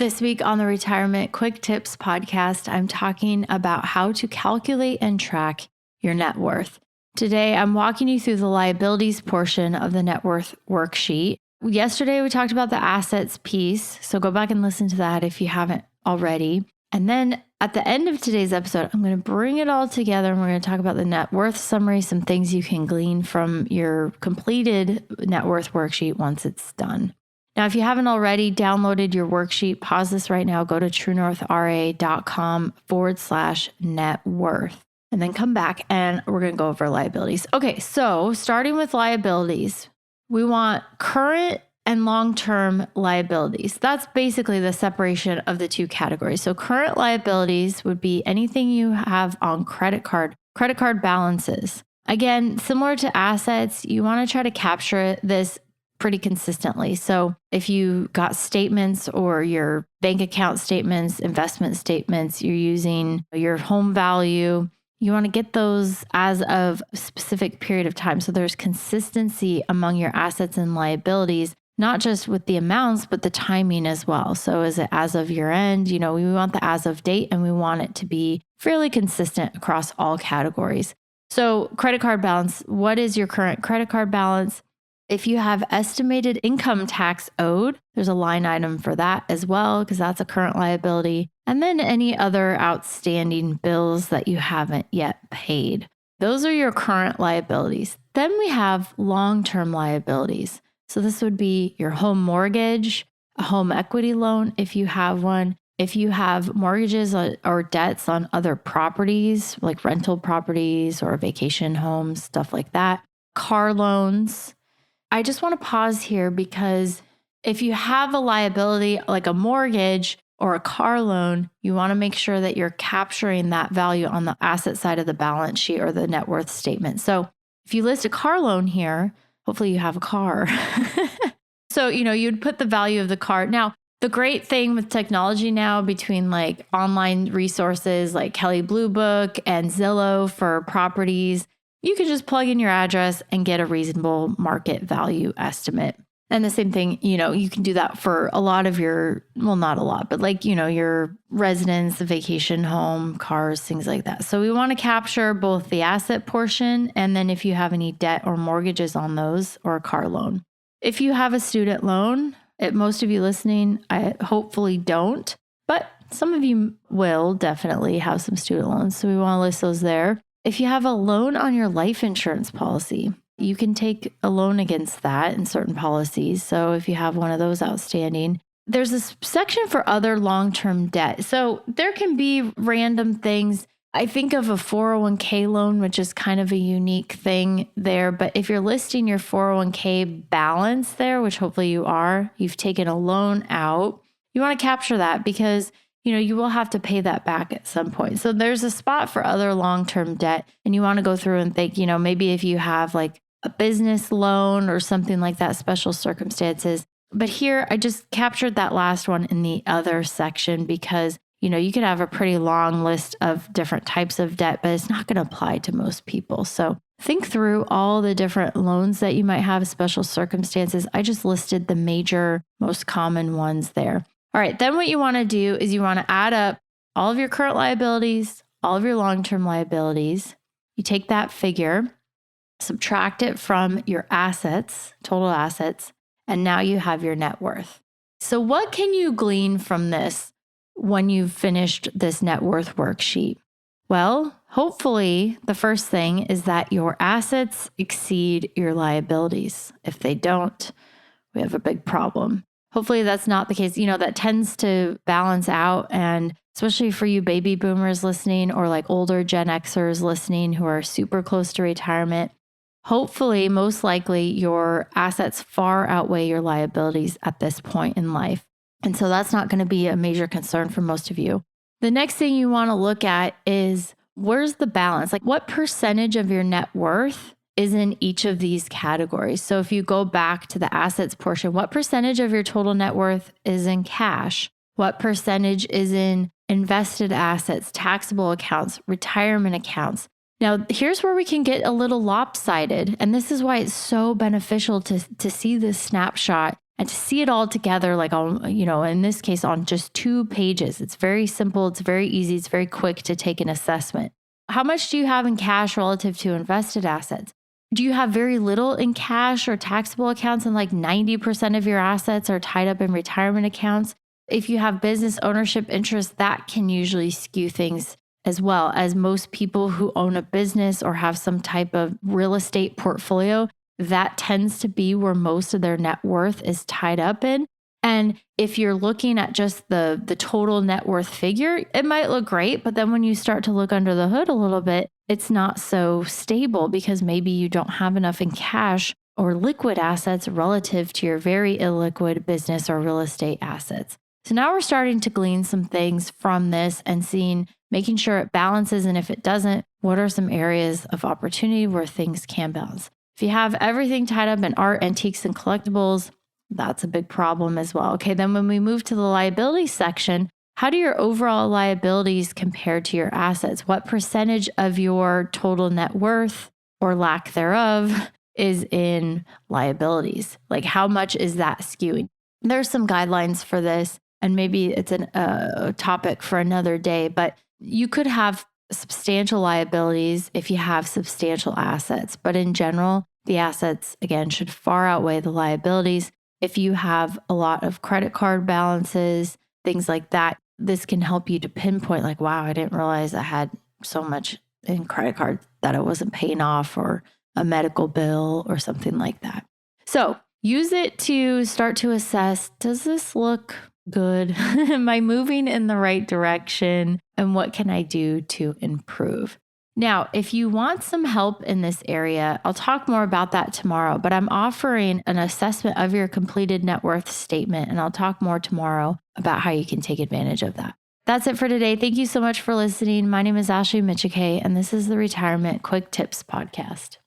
This week on the Retirement Quick Tips podcast, I'm talking about how to calculate and track your net worth. Today, I'm walking you through the liabilities portion of the net worth worksheet. Yesterday, we talked about the assets piece, so go back and listen to that if you haven't already. And then at the end of today's episode, I'm going to bring it all together and we're going to talk about the net worth summary, some things you can glean from your completed net worth worksheet once it's done. Now, if you haven't already downloaded your worksheet, pause this right now, go to truenorthra.com/net worth, and then come back and we're going to go over liabilities. Okay, so starting with liabilities, we want current and long-term liabilities. That's basically the separation of the two categories. So current liabilities would be anything you have on credit card balances. Again, similar to assets, you want to try to capture this pretty consistently. So if you got statements or your bank account statements, investment statements, you're using your home value, you want to get those as of a specific period of time. So there's consistency among your assets and liabilities, not just with the amounts, but the timing as well. So is it as of year end? We want the as of date and we want it to be fairly consistent across all categories. So credit card balance, what is your current credit card balance? If you have estimated income tax owed, there's a line item for that as well, because that's a current liability. And then any other outstanding bills that you haven't yet paid. Those are your current liabilities. Then we have long-term liabilities. So this would be your home mortgage, a home equity loan if you have one. If you have mortgages or debts on other properties, like rental properties or vacation homes, stuff like that. Car loans. I just want to pause here because if you have a liability like a mortgage or a car loan, you want to make sure that you're capturing that value on the asset side of the balance sheet or the net worth statement. So if you list a car loan here, hopefully you have a car. So, you'd put the value of the car. Now, the great thing with technology now between like online resources like Kelley Blue Book and Zillow for properties, you can just plug in your address and get a reasonable market value estimate. And the same thing, you can do that for a lot of your, well, not a lot, but like, your residence, the vacation home, cars, things like that. So we want to capture both the asset portion and then if you have any debt or mortgages on those or a car loan. If you have a student loan, most of you listening, I hopefully don't, but some of you will definitely have some student loans. So we want to list those there. If you have a loan on your life insurance policy, you can take a loan against that in certain policies. So if you have one of those outstanding, there's a section for other long-term debt. So there can be random things. I think of a 401k loan, which is kind of a unique thing there. But if you're listing your 401k balance there, which hopefully you are, you've taken a loan out, you want to capture that because you will have to pay that back at some point. So there's a spot for other long-term debt and you want to go through and think, maybe if you have like a business loan or something like that, special circumstances. But here I just captured that last one in the other section because, you could have a pretty long list of different types of debt, but it's not going to apply to most people. So think through all the different loans that you might have, special circumstances. I just listed the major, most common ones there. All right, then what you want to do is you want to add up all of your current liabilities, all of your long-term liabilities. You take that figure, subtract it from your assets, total assets, and now you have your net worth. So what can you glean from this when you've finished this net worth worksheet? Well, hopefully the first thing is that your assets exceed your liabilities. If they don't, we have a big problem. Hopefully that's not the case. That tends to balance out. And especially for you baby boomers listening or like older Gen Xers listening who are super close to retirement, hopefully, most likely your assets far outweigh your liabilities at this point in life. And so that's not going to be a major concern for most of you. The next thing you want to look at is where's the balance? Like what percentage of your net worth is in each of these categories? So if you go back to the assets portion, what percentage of your total net worth is in cash? What percentage is in invested assets, taxable accounts, retirement accounts? Now, here's where we can get a little lopsided. And this is why it's so beneficial to see this snapshot And to see it all together, like on, in this case, on just 2 pages, it's very simple. It's very easy. It's very quick to take an assessment. How much do you have in cash relative to invested assets? Do you have very little in cash or taxable accounts and like 90% of your assets are tied up in retirement accounts? If you have business ownership interests, that can usually skew things as well, as most people who own a business or have some type of real estate portfolio, that tends to be where most of their net worth is tied up in. And if you're looking at just the total net worth figure, it might look great. But then when you start to look under the hood a little bit, it's not so stable because maybe you don't have enough in cash or liquid assets relative to your very illiquid business or real estate assets. So now we're starting to glean some things from this and making sure it balances. And if it doesn't, what are some areas of opportunity where things can balance? If you have everything tied up in art, antiques, and collectibles, that's a big problem as well. Okay, then when we move to the liability section, how do your overall liabilities compare to your assets? What percentage of your total net worth or lack thereof is in liabilities? Like how much is that skewing? There's some guidelines for this, and maybe it's a topic for another day, but you could have substantial liabilities if you have substantial assets. But in general, the assets, again, should far outweigh the liabilities. If you have a lot of credit card balances, things like that, this can help you to pinpoint like, wow, I didn't realize I had so much in credit card that I wasn't paying off, or a medical bill or something like that. So use it to start to assess, does this look good? Am I moving in the right direction? And what can I do to improve? Now, if you want some help in this area, I'll talk more about that tomorrow, but I'm offering an assessment of your completed net worth statement, and I'll talk more tomorrow about how you can take advantage of that. That's it for today. Thank you so much for listening. My name is Ashley Michike, and this is the Retirement Quick Tips Podcast.